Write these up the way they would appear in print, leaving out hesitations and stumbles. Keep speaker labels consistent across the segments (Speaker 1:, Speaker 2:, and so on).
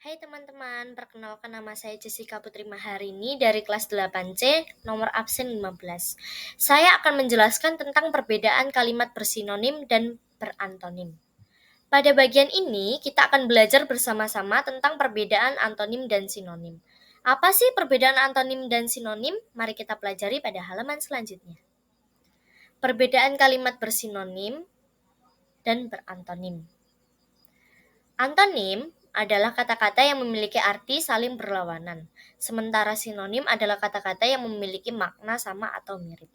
Speaker 1: Hai teman-teman, perkenalkan nama saya Jessica Putri Maharini dari kelas 8C, nomor absen 15. Saya akan menjelaskan tentang perbedaan kalimat bersinonim dan berantonim. Pada bagian ini, kita akan belajar bersama-sama tentang perbedaan antonim dan sinonim. Apa sih perbedaan antonim dan sinonim? Mari kita pelajari pada halaman selanjutnya. Perbedaan kalimat bersinonim dan berantonim. Antonim adalah kata-kata yang memiliki arti saling berlawanan, sementara sinonim adalah kata-kata yang memiliki makna sama atau mirip.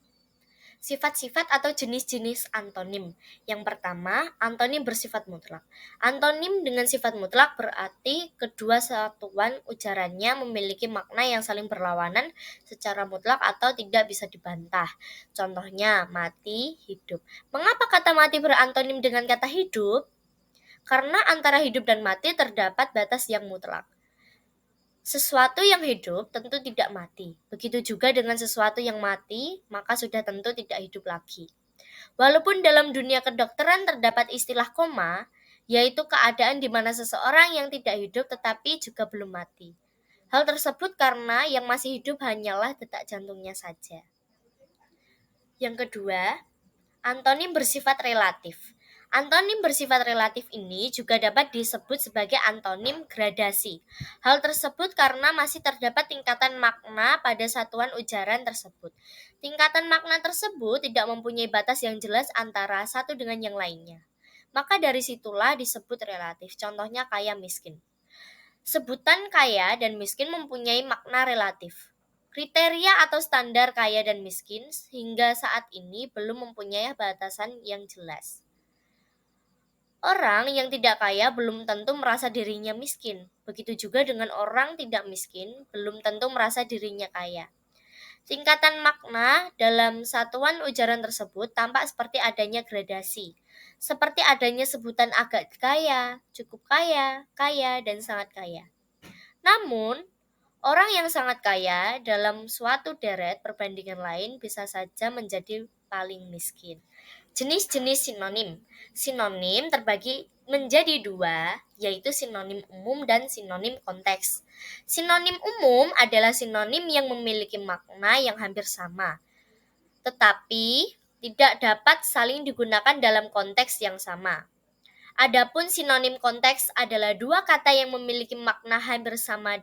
Speaker 1: Sifat-sifat atau jenis-jenis antonim. Yang pertama, antonim bersifat mutlak. Antonim dengan sifat mutlak berarti kedua satuan ujarannya memiliki makna yang saling berlawanan secara mutlak atau tidak bisa dibantah. Contohnya, mati, hidup. Mengapa kata mati berantonim dengan kata hidup? Karena antara hidup dan mati terdapat batas yang mutlak. Sesuatu yang hidup tentu tidak mati. Begitu juga dengan sesuatu yang mati, maka sudah tentu tidak hidup lagi. Walaupun dalam dunia kedokteran terdapat istilah koma, yaitu keadaan di mana seseorang yang tidak hidup tetapi juga belum mati. Hal tersebut karena yang masih hidup hanyalah detak jantungnya saja. Yang kedua, antonim bersifat relatif. Antonim bersifat relatif ini juga dapat disebut sebagai antonim gradasi. Hal tersebut karena masih terdapat tingkatan makna pada satuan ujaran tersebut. Tingkatan makna tersebut tidak mempunyai batas yang jelas antara satu dengan yang lainnya. Maka dari situlah disebut relatif. Contohnya kaya miskin. Sebutan kaya dan miskin mempunyai makna relatif. Kriteria atau standar kaya dan miskin hingga saat ini belum mempunyai batasan yang jelas. Orang yang tidak kaya belum tentu merasa dirinya miskin. Begitu juga dengan orang tidak miskin belum tentu merasa dirinya kaya. Tingkatan makna dalam satuan ujaran tersebut tampak seperti adanya gradasi. Seperti adanya sebutan agak kaya, cukup kaya, kaya, dan sangat kaya. Namun, orang yang sangat kaya dalam suatu deret perbandingan lain bisa saja menjadi paling miskin. Jenis-jenis sinonim. Sinonim terbagi menjadi dua, yaitu sinonim umum dan sinonim konteks. Sinonim umum adalah sinonim yang memiliki makna yang hampir sama, tetapi tidak dapat saling digunakan dalam konteks yang sama. Adapun sinonim konteks adalah dua kata yang memiliki makna hampir sama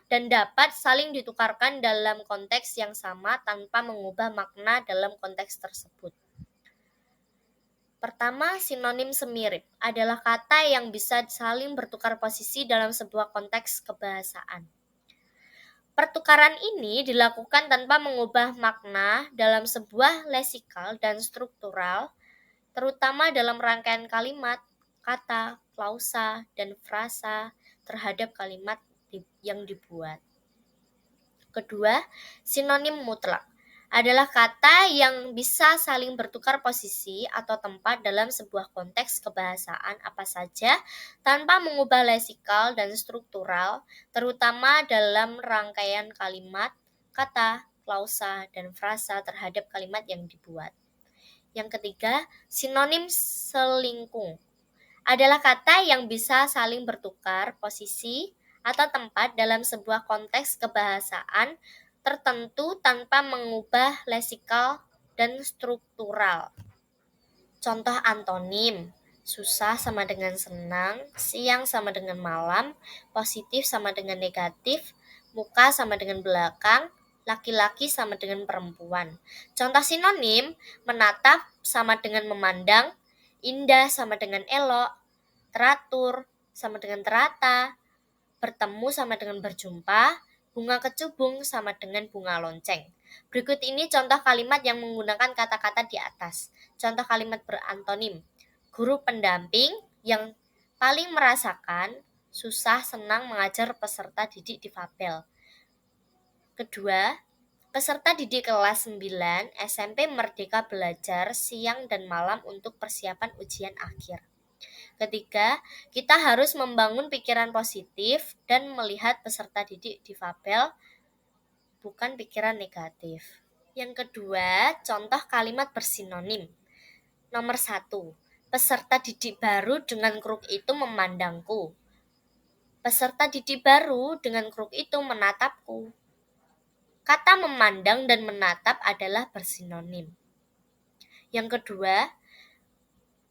Speaker 1: dan dapat saling ditukarkan dalam konteks yang sama tanpa mengubah makna dalam konteks tersebut. Pertama, sinonim semirip adalah kata yang bisa saling bertukar posisi dalam sebuah konteks kebahasaan. Pertukaran ini dilakukan tanpa mengubah makna dalam sebuah leksikal dan struktural, terutama dalam rangkaian kalimat, kata, klausa, dan frasa terhadap kalimat yang dibuat. Kedua, sinonim mutlak adalah kata yang bisa saling bertukar posisi atau tempat dalam sebuah konteks kebahasaan apa saja tanpa mengubah leksikal dan struktural, terutama dalam rangkaian kalimat, kata, klausa, dan frasa terhadap kalimat yang dibuat. Yang ketiga, sinonim selingkung adalah kata yang bisa saling bertukar posisi atau tempat dalam sebuah konteks kebahasaan tertentu tanpa mengubah leksikal dan struktural. Contoh antonim: susah sama dengan senang, siang sama dengan malam, positif sama dengan negatif, muka sama dengan belakang, laki-laki sama dengan perempuan. Contoh sinonim: menatap sama dengan memandang, indah sama dengan elok, teratur sama dengan terata, bertemu sama dengan berjumpa, bunga kecubung sama dengan bunga lonceng. Berikut ini contoh kalimat yang menggunakan kata-kata di atas. Contoh kalimat berantonim: guru pendamping yang paling merasakan susah senang mengajar peserta didik difabel. Kedua, peserta didik kelas 9 SMP Merdeka belajar siang dan malam untuk persiapan ujian akhir. Ketiga, kita harus membangun pikiran positif dan melihat peserta didik difabel bukan pikiran negatif. Yang kedua, contoh kalimat bersinonim. Nomor 1, Peserta didik baru dengan kruk itu memandangku. Peserta didik baru dengan kruk itu menatapku. Kata memandang dan menatap adalah bersinonim. Yang kedua,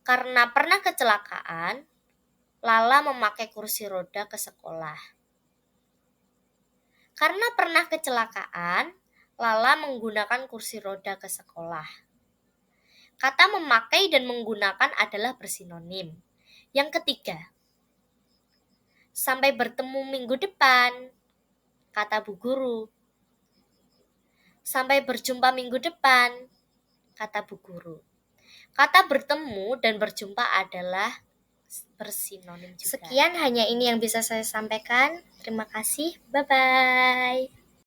Speaker 1: karena pernah kecelakaan, Lala memakai kursi roda ke sekolah. Karena pernah kecelakaan, Lala menggunakan kursi roda ke sekolah. Kata memakai dan menggunakan adalah bersinonim. Yang ketiga, sampai bertemu minggu depan, kata Bu Guru. Sampai berjumpa minggu depan, kata Bu Guru. Kata bertemu dan berjumpa adalah bersinonim juga. Sekian hanya ini yang bisa saya sampaikan. Terima kasih. Bye-bye.